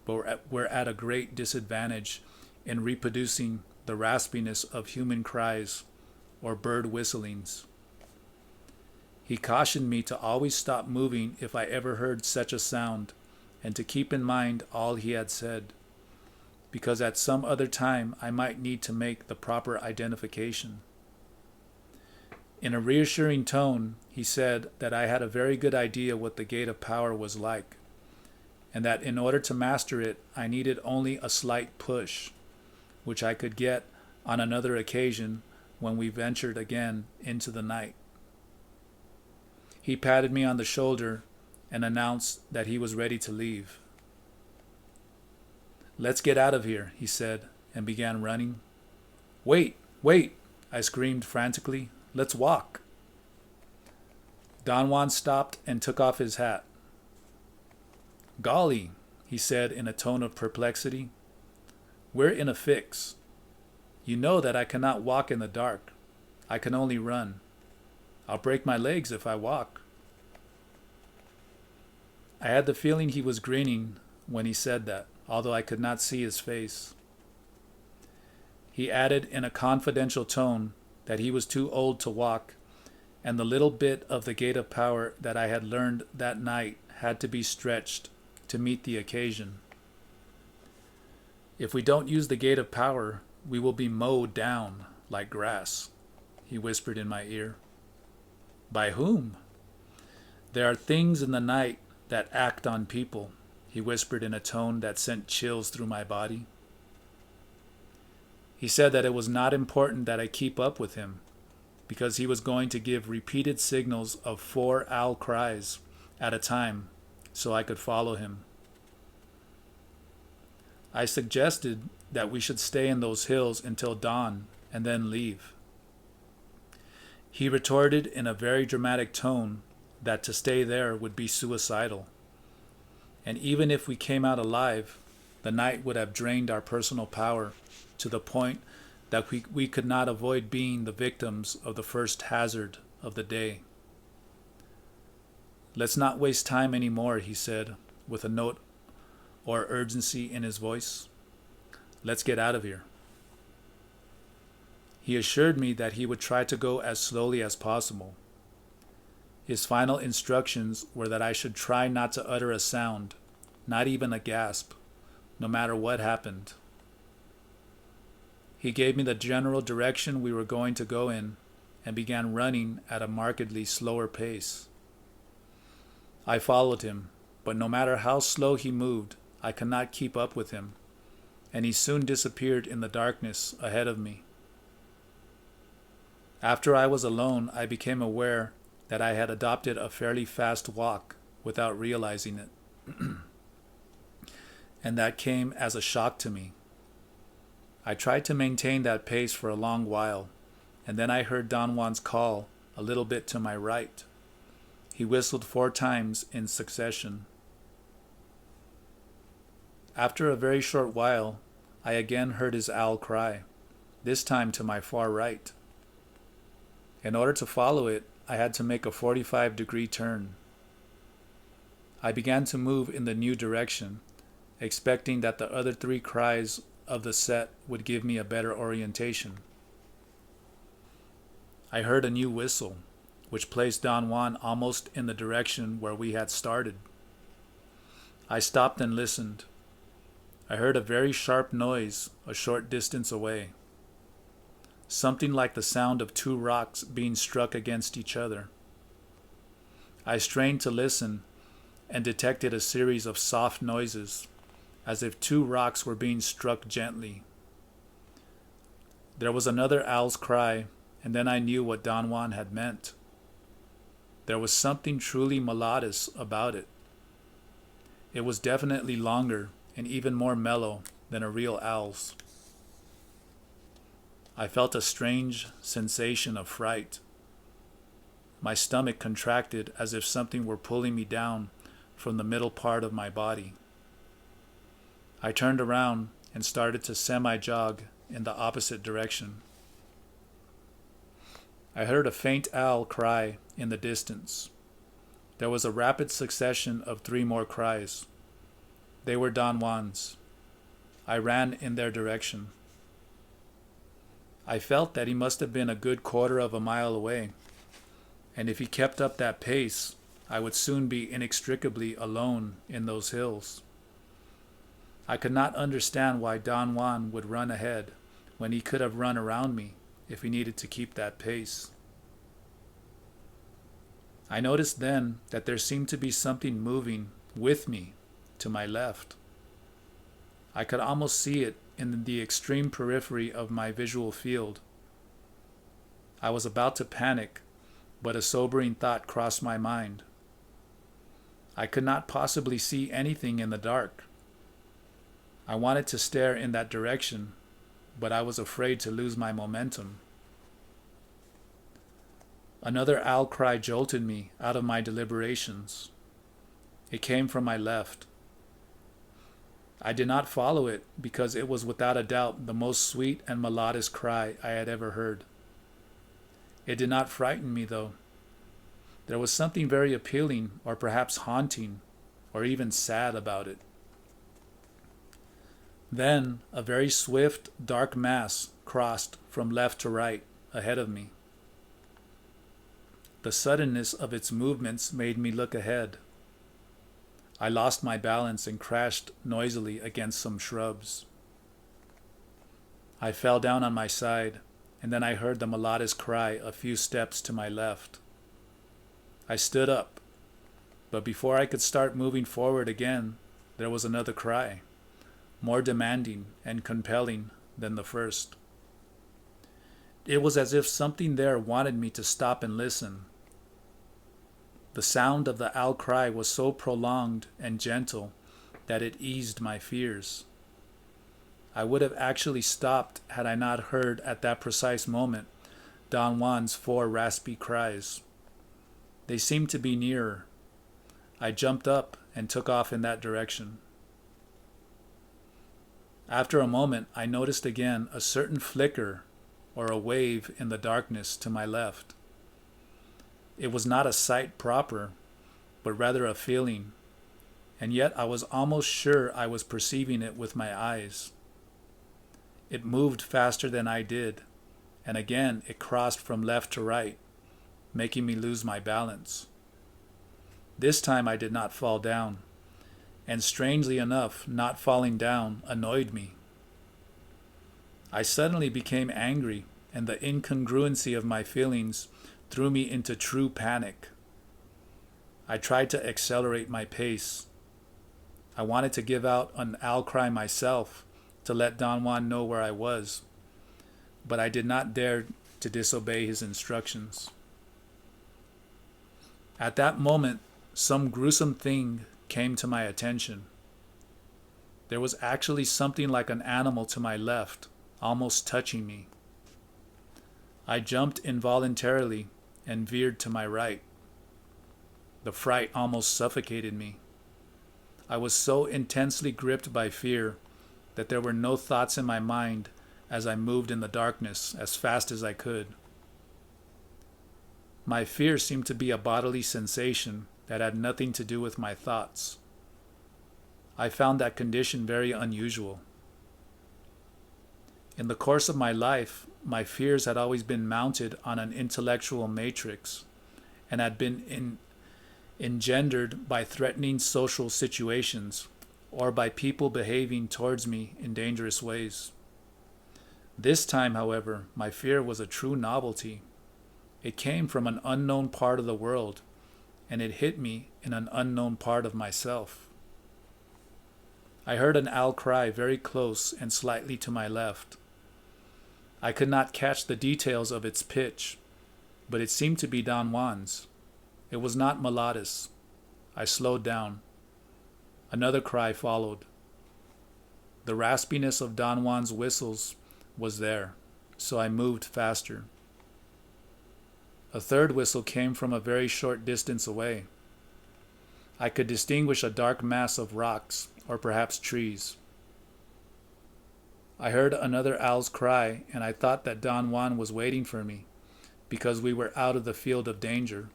A: but were at a great disadvantage in reproducing the raspiness of human cries or bird whistlings. He cautioned me to always stop moving if I ever heard such a sound, and to keep in mind all he had said, because at some other time I might need to make the proper identification. In a reassuring tone, he said that I had a very good idea what the gate of power was like, and that in order to master it, I needed only a slight push, which I could get on another occasion when we ventured again into the night. He patted me on the shoulder and announced that he was ready to leave. "Let's get out of here," he said, and began running. "Wait, wait," I screamed frantically. "Let's walk." Don Juan stopped and took off his hat. "Golly," he said in a tone of perplexity, "we're in a fix. You know that I cannot walk in the dark. I can only run. I'll break my legs if I walk." I had the feeling he was grinning when he said that, although I could not see his face. He added in a confidential tone that he was too old to walk, and the little bit of the gate of power that I had learned that night had to be stretched to meet the occasion. "If we don't use the gate of power, we will be mowed down like grass," he whispered in my ear. "By whom?" "There are things in the night that act on people," he whispered in a tone that sent chills through my body. He said that it was not important that I keep up with him, because he was going to give repeated signals of 4 owl cries at a time so I could follow him. I suggested that we should stay in those hills until dawn and then leave. He retorted in a very dramatic tone that to stay there would be suicidal, and even if we came out alive, the night would have drained our personal power to the point that we could not avoid being the victims of the first hazard of the day. "Let's not waste time anymore," he said, with a note or urgency in his voice. "Let's get out of here." He assured me that he would try to go as slowly as possible. His final instructions were that I should try not to utter a sound, not even a gasp, no matter what happened. He gave me the general direction we were going to go in and began running at a markedly slower pace. I followed him, but no matter how slow he moved, I could not keep up with him, and he soon disappeared in the darkness ahead of me. After I was alone, I became aware that I had adopted a fairly fast walk without realizing it. And that came as a shock to me. I tried to maintain that pace for a long while, and then I heard Don Juan's call a little bit to my right. He whistled 4 times in succession. After a very short while, I again heard his owl cry, this time to my far right. In order to follow it, I had to make a 45-degree turn. I began to move in the new direction, expecting that the other 3 cries of the set would give me a better orientation. I heard a new whistle, which placed Don Juan almost in the direction where we had started. I stopped and listened. I heard a very sharp noise a short distance away, something like the sound of 2 rocks being struck against each other. I strained to listen and detected a series of soft noises, as if 2 rocks were being struck gently. There was another owl's cry, and then I knew what Don Juan had meant. There was something truly melodious about it. It was definitely longer and even more mellow than a real owl's. I felt a strange sensation of fright. My stomach contracted as if something were pulling me down from the middle part of my body. I turned around and started to semi-jog in the opposite direction. I heard a faint owl cry in the distance. There was a rapid succession of 3 more cries. They were Don Juan's. I ran in their direction. I felt that he must have been a good 1/4 of a mile away, and if he kept up that pace, I would soon be inextricably alone in those hills. I could not understand why Don Juan would run ahead when he could have run around me if he needed to keep that pace. I noticed then that there seemed to be something moving with me to my left. I could almost see it in the extreme periphery of my visual field. I was about to panic, but a sobering thought crossed my mind. I could not possibly see anything in the dark. I wanted to stare in that direction, but I was afraid to lose my momentum. Another owl cry jolted me out of my deliberations. It came from my left. I did not follow it because it was without a doubt the most sweet and melodious cry I had ever heard. It did not frighten me, though. There was something very appealing, or perhaps haunting, or even sad about it. Then a very swift, dark mass crossed from left to right ahead of me. The suddenness of its movements made me look ahead. I lost my balance and crashed noisily against some shrubs. I fell down on my side, and then I heard the melodious cry a few steps to my left. I stood up, but before I could start moving forward again, there was another cry, more demanding and compelling than the first. It was as if something there wanted me to stop and listen. The sound of the owl cry was so prolonged and gentle that it eased my fears. I would have actually stopped had I not heard at that precise moment Don Juan's 4 raspy cries. They seemed to be nearer. I jumped up and took off in that direction. After a moment, I noticed again a certain flicker or a wave in the darkness to my left. It was not a sight proper, but rather a feeling, and yet I was almost sure I was perceiving it with my eyes. It moved faster than I did, and again it crossed from left to right, making me lose my balance. This time I did not fall down, and strangely enough, not falling down annoyed me. I suddenly became angry, and the incongruency of my feelings threw me into true panic. I tried to accelerate my pace. I wanted to give out an owl cry myself to let Don Juan know where I was, but I did not dare to disobey his instructions. At that moment, some gruesome thing came to my attention. There was actually something like an animal to my left, almost touching me. I jumped involuntarily and veered to my right. The fright almost suffocated me. I was so intensely gripped by fear that there were no thoughts in my mind as I moved in the darkness as fast as I could. My fear seemed to be a bodily sensation that had nothing to do with my thoughts. I found that condition very unusual. In the course of my life, my fears had always been mounted on an intellectual matrix and had been engendered by threatening social situations or by people behaving towards me in dangerous ways. This time, however, my fear was a true novelty. It came from an unknown part of the world, and it hit me in an unknown part of myself. I heard an owl cry very close and slightly to my left. I could not catch the details of its pitch, but it seemed to be Don Juan's. It was not melodious. I slowed down. Another cry followed. The raspiness of Don Juan's whistles was there, so I moved faster. A third whistle came from a very short distance away. I could distinguish a dark mass of rocks, or perhaps trees. I heard another owl's cry, and I thought that Don Juan was waiting for me, because we were out of the field of danger.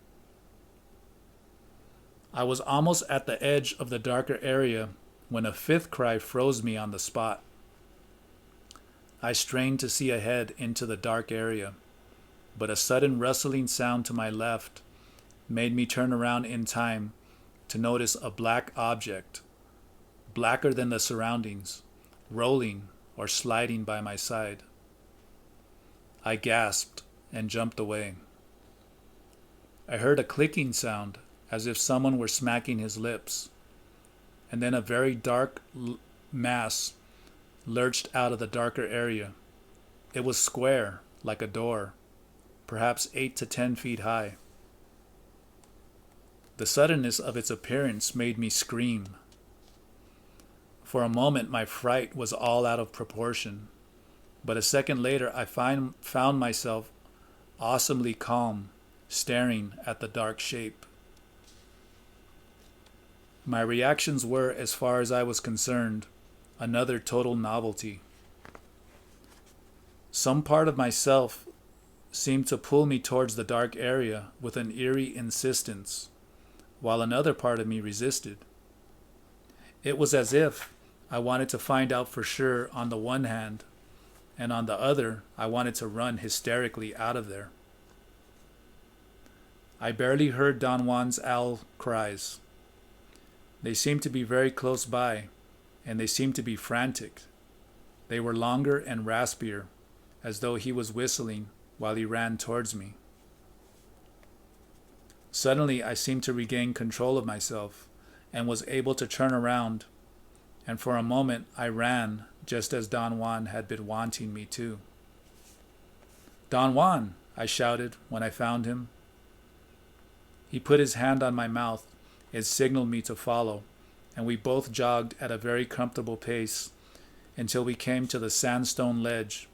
A: I was almost at the edge of the darker area when a fifth cry froze me on the spot. I strained to see ahead into the dark area, but a sudden rustling sound to my left made me turn around in time to notice a black object, blacker than the surroundings, rolling or sliding by my side. I gasped and jumped away. I heard a clicking sound as if someone were smacking his lips, and then a very dark mass lurched out of the darker area. It was square, like a door, perhaps 8 to 10 feet high. The suddenness of its appearance made me scream. For a moment my fright was all out of proportion, but a second later I found myself awesomely calm, staring at the dark shape. My reactions were, as far as I was concerned, another total novelty. Some part of myself seemed to pull me towards the dark area with an eerie insistence, while another part of me resisted. It was as if I wanted to find out for sure on the one hand, and on the other, I wanted to run hysterically out of there. I barely heard Don Juan's owl cries. They seemed to be very close by, and they seemed to be frantic. They were longer and raspier, as though he was whistling while he ran towards me. Suddenly, I seemed to regain control of myself and was able to turn around, and for a moment I ran just as Don Juan had been wanting me to. "Don Juan!" I shouted when I found him. He put his hand on my mouth and signaled me to follow, and we both jogged at a very comfortable pace until we came to the sandstone ledge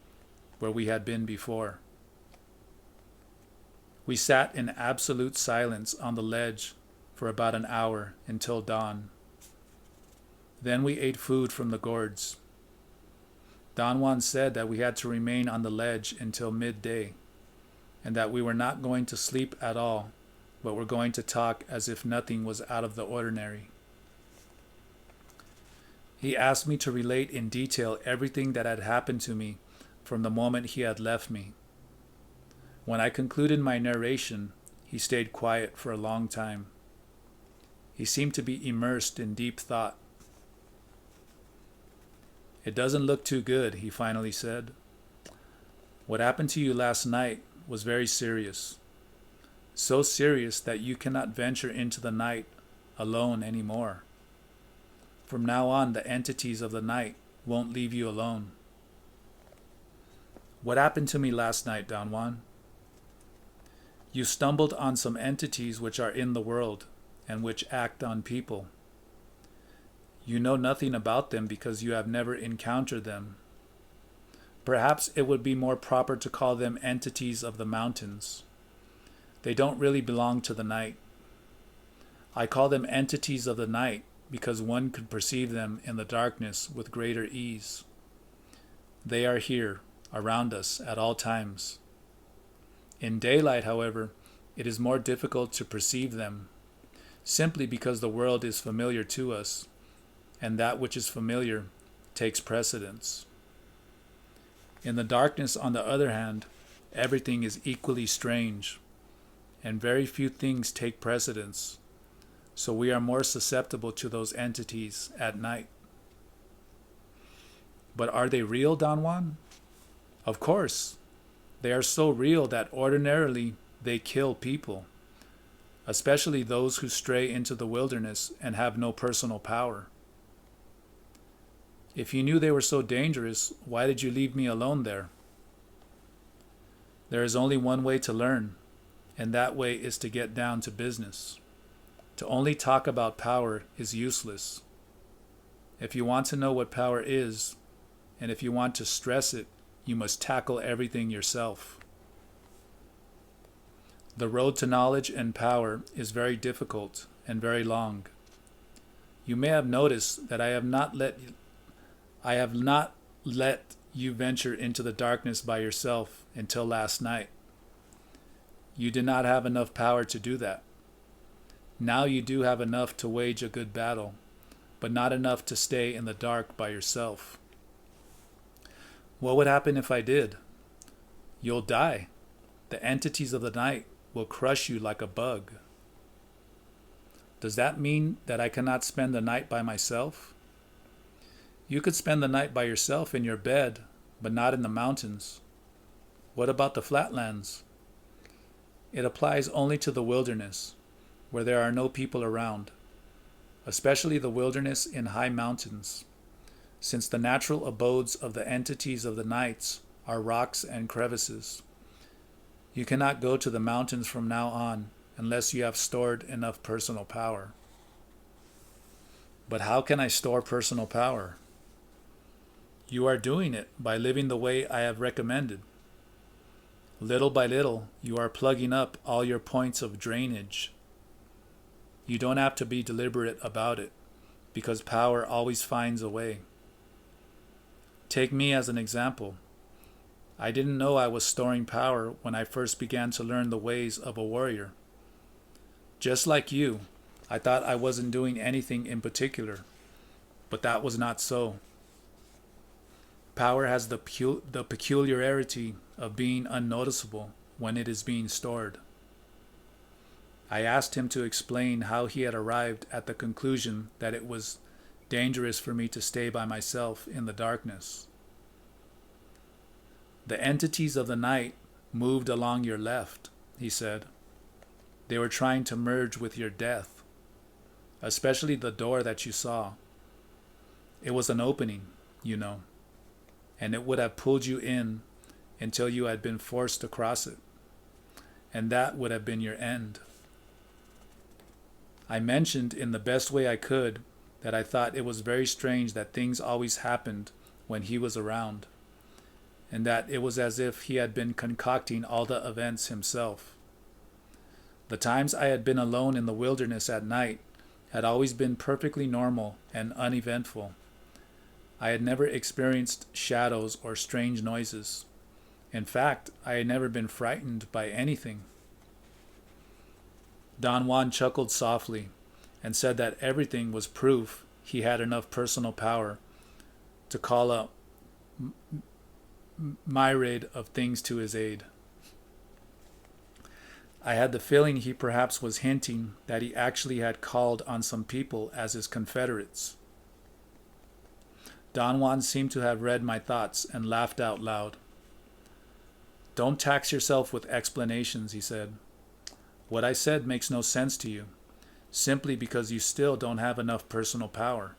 A: where we had been before. We sat in absolute silence on the ledge for about an hour until dawn. Then we ate food from the gourds. Don Juan said that we had to remain on the ledge until midday, and that we were not going to sleep at all, but were going to talk as if nothing was out of the ordinary. He asked me to relate in detail everything that had happened to me from the moment he had left me. When I concluded my narration, he stayed quiet for a long time. He seemed to be immersed in deep thought. "It doesn't look too good," he finally said. "What happened to you last night was very serious. So serious that you cannot venture into the night alone anymore. From now on, the entities of the night won't leave you alone." "What happened to me last night, Don Juan?" "You stumbled on some entities which are in the world and which act on people. You know nothing about them because you have never encountered them. Perhaps it would be more proper to call them entities of the mountains. They don't really belong to the night. I call them entities of the night because one could perceive them in the darkness with greater ease. They are here, around us, at all times. In daylight, however, it is more difficult to perceive them, simply because the world is familiar to us, and that which is familiar takes precedence. In the darkness, on the other hand, everything is equally strange, and very few things take precedence, so we are more susceptible to those entities at night." "But are they real, Don Juan?" "Of course. They are so real that ordinarily they kill people, especially those who stray into the wilderness and have no personal power." "If you knew they were so dangerous, why did you leave me alone there?" "There is only one way to learn, and that way is to get down to business. To only talk about power is useless. If you want to know what power is, and if you want to stress it, you must tackle everything yourself. The road to knowledge and power is very difficult and very long. You may have noticed that I have not let you venture into the darkness by yourself until last night. You did not have enough power to do that. Now you do have enough to wage a good battle, but not enough to stay in the dark by yourself." "What would happen if I did?" "You'll die. The entities of the night will crush you like a bug." "Does that mean that I cannot spend the night by myself?" "You could spend the night by yourself in your bed, but not in the mountains." "What about the flatlands?" "It applies only to the wilderness, where there are no people around, especially the wilderness in high mountains, since the natural abodes of the entities of the nights are rocks and crevices. You cannot go to the mountains from now on unless you have stored enough personal power." "But how can I store personal power?" "You are doing it by living the way I have recommended. Little by little, you are plugging up all your points of drainage. You don't have to be deliberate about it, because power always finds a way. Take me as an example. I didn't know I was storing power when I first began to learn the ways of a warrior. Just like you, I thought I wasn't doing anything in particular, but that was not so. Power has the peculiarity of being unnoticeable when it is being stored." I asked him to explain how he had arrived at the conclusion that it was dangerous for me to stay by myself in the darkness. "The entities of the night moved along your left," he said. "They were trying to merge with your death, especially the door that you saw. It was an opening, you know, and it would have pulled you in until you had been forced to cross it, and that would have been your end. I mentioned in the best way I could that I thought it was very strange that things always happened when he was around, and that it was as if he had been concocting all the events himself. The times I had been alone in the wilderness at night had always been perfectly normal and uneventful. I had never experienced shadows or strange noises. In fact, I had never been frightened by anything." Don Juan chuckled softly and said that everything was proof he had enough personal power to call a myriad of things to his aid. I had the feeling he perhaps was hinting that he actually had called on some people as his confederates. Don Juan seemed to have read my thoughts and laughed out loud. "Don't tax yourself with explanations," he said. "What I said makes no sense to you, simply because you still don't have enough personal power.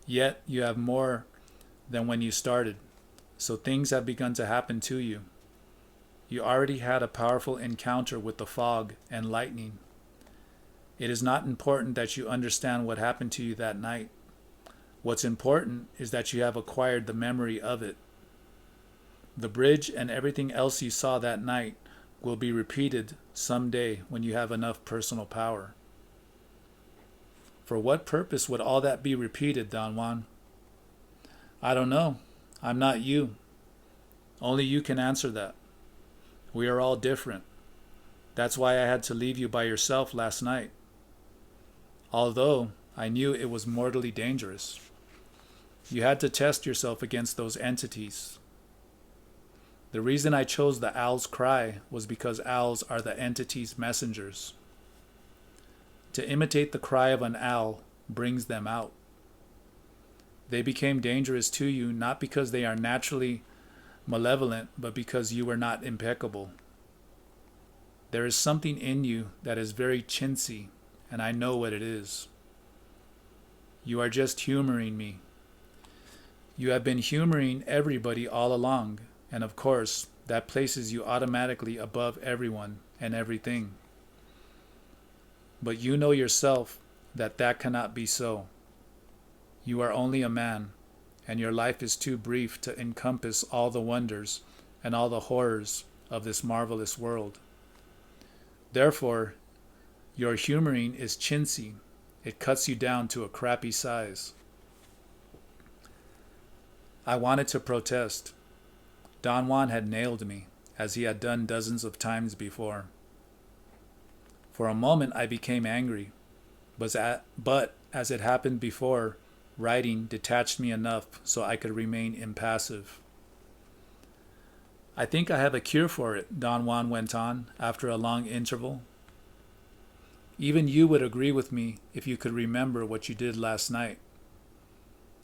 A: Yet you have more than when you started, so things have begun to happen to you. You already had a powerful encounter with the fog and lightning. It is not important that you understand what happened to you that night. What's important is that you have acquired the memory of it. The bridge and everything else you saw that night will be repeated someday when you have enough personal power." "For what purpose would all that be repeated, Don Juan?" "I don't know. I'm not you. Only you can answer that. We are all different. That's why I had to leave you by yourself last night. Although I knew it was mortally dangerous. You had to test yourself against those entities. The reason I chose the owl's cry was because owls are the entity's messengers. To imitate the cry of an owl brings them out. They became dangerous to you not because they are naturally malevolent, but because you were not impeccable. There is something in you that is very chintzy, and I know what it is. You are just humoring me. You have been humoring everybody all along, and of course, that places you automatically above everyone and everything. But you know yourself that that cannot be so. You are only a man, and your life is too brief to encompass all the wonders and all the horrors of this marvelous world. Therefore, your humoring is chintzy. It cuts you down to a crappy size." I wanted to protest. Don Juan had nailed me, as he had done dozens of times before. For a moment I became angry, but as it happened before, writing detached me enough so I could remain impassive. "I think I have a cure for it," Don Juan went on after a long interval. "Even you would agree with me if you could remember what you did last night.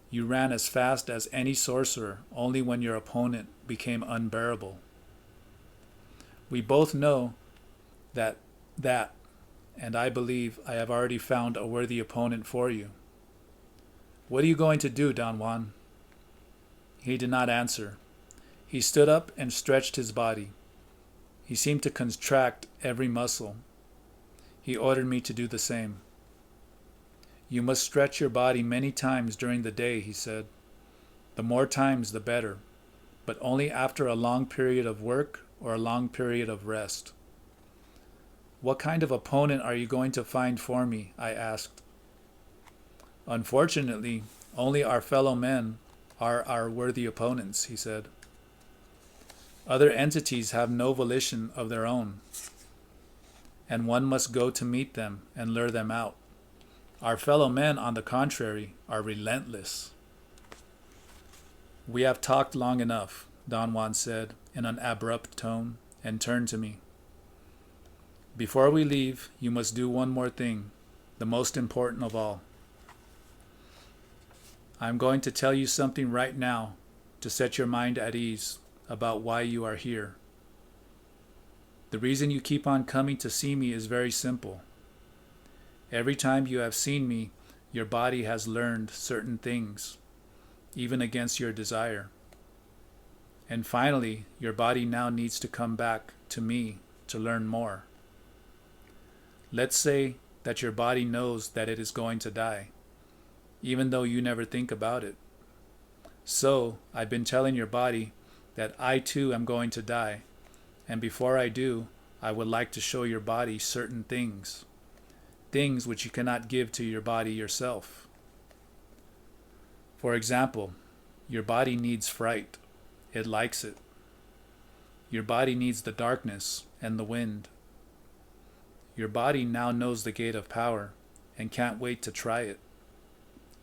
A: You ran as fast as any sorcerer only when your opponent became unbearable. We both know that, and I believe I have already found a worthy opponent for you. What are you going to do, Don Juan?" He did not answer. He stood up and stretched his body. He seemed to contract every muscle. He ordered me to do the same. "You must stretch your body many times during the day," he said. "The more times, the better, but only after a long period of work or a long period of rest." "What kind of opponent are you going to find for me?" I asked. "Unfortunately, only our fellow men are our worthy opponents," he said. "Other entities have no volition of their own, and one must go to meet them and lure them out. Our fellow men, on the contrary, are relentless." "We have talked long enough," Don Juan said in an abrupt tone, and turned to me. "Before we leave, you must do one more thing, the most important of all. I'm going to tell you something right now to set your mind at ease about why you are here. The reason you keep on coming to see me is very simple. Every time you have seen me, your body has learned certain things, even against your desire. And finally, your body now needs to come back to me to learn more. Let's say that your body knows that it is going to die, even though you never think about it. So, I've been telling your body that I too am going to die, and before I do, I would like to show your body certain things which you cannot give to your body yourself. For example, your body needs fright. It likes it. Your body needs the darkness and the wind. Your body now knows the gate of power and can't wait to try it.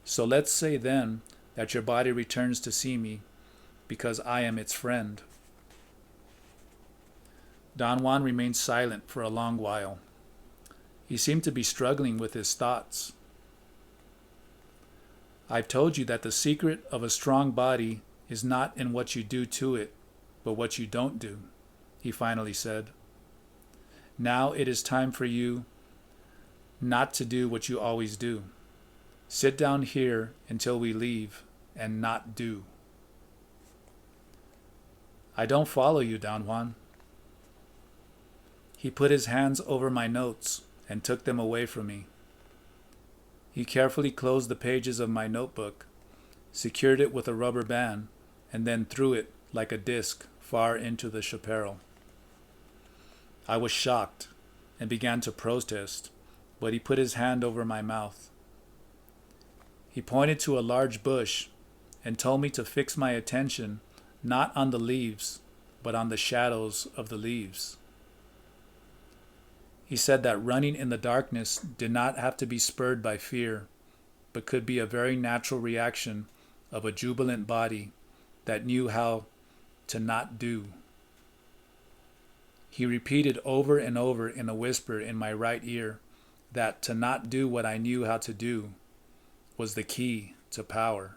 A: So let's say then that your body returns to see me because I am its friend." Don Juan remained silent for a long while. He seemed to be struggling with his thoughts. "I've told you that the secret of a strong body is not in what you do to it, but what you don't do," he finally said. "Now it is time for you not to do what you always do. Sit down here until we leave and not do." "I don't follow you, Don Juan." He put his hands over my notes and took them away from me. He carefully closed the pages of my notebook, secured it with a rubber band, and then threw it like a disc far into the chaparral. I was shocked and began to protest, but he put his hand over my mouth. He pointed to a large bush and told me to fix my attention not on the leaves, but on the shadows of the leaves. He said that running in the darkness did not have to be spurred by fear, but could be a very natural reaction of a jubilant body that knew how to not do. He repeated over and over in a whisper in my right ear that to not do what I knew how to do was the key to power.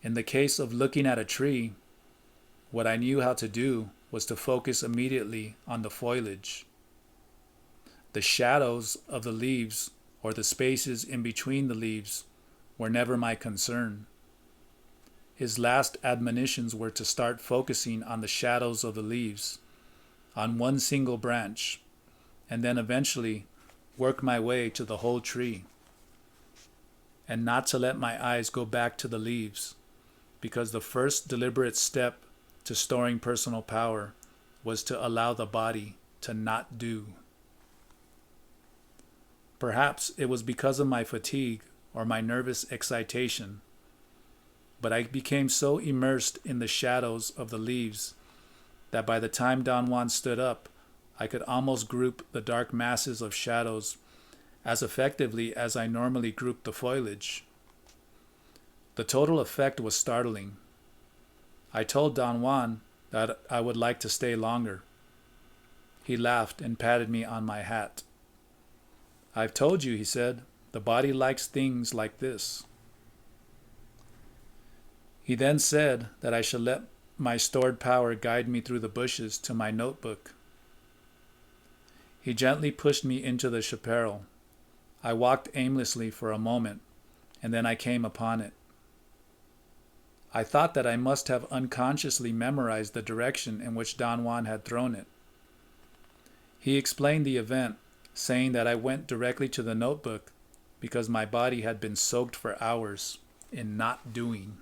A: In the case of looking at a tree, what I knew how to do was to focus immediately on the foliage. The shadows of the leaves or the spaces in between the leaves were never my concern. His last admonitions were to start focusing on the shadows of the leaves, on one single branch, and then eventually work my way to the whole tree, and not to let my eyes go back to the leaves, because the first deliberate step to storing personal power was to allow the body to not do. Perhaps it was because of my fatigue or my nervous excitation, but I became so immersed in the shadows of the leaves that by the time Don Juan stood up, I could almost group the dark masses of shadows as effectively as I normally grouped the foliage. The total effect was startling. I told Don Juan that I would like to stay longer. He laughed and patted me on my hat. "I've told you," he said, "the body likes things like this." He then said that I should let my stored power guide me through the bushes to my notebook. He gently pushed me into the chaparral. I walked aimlessly for a moment, and then I came upon it. I thought that I must have unconsciously memorized the direction in which Don Juan had thrown it. He explained the event, saying that I went directly to the notebook because my body had been soaked for hours in not doing.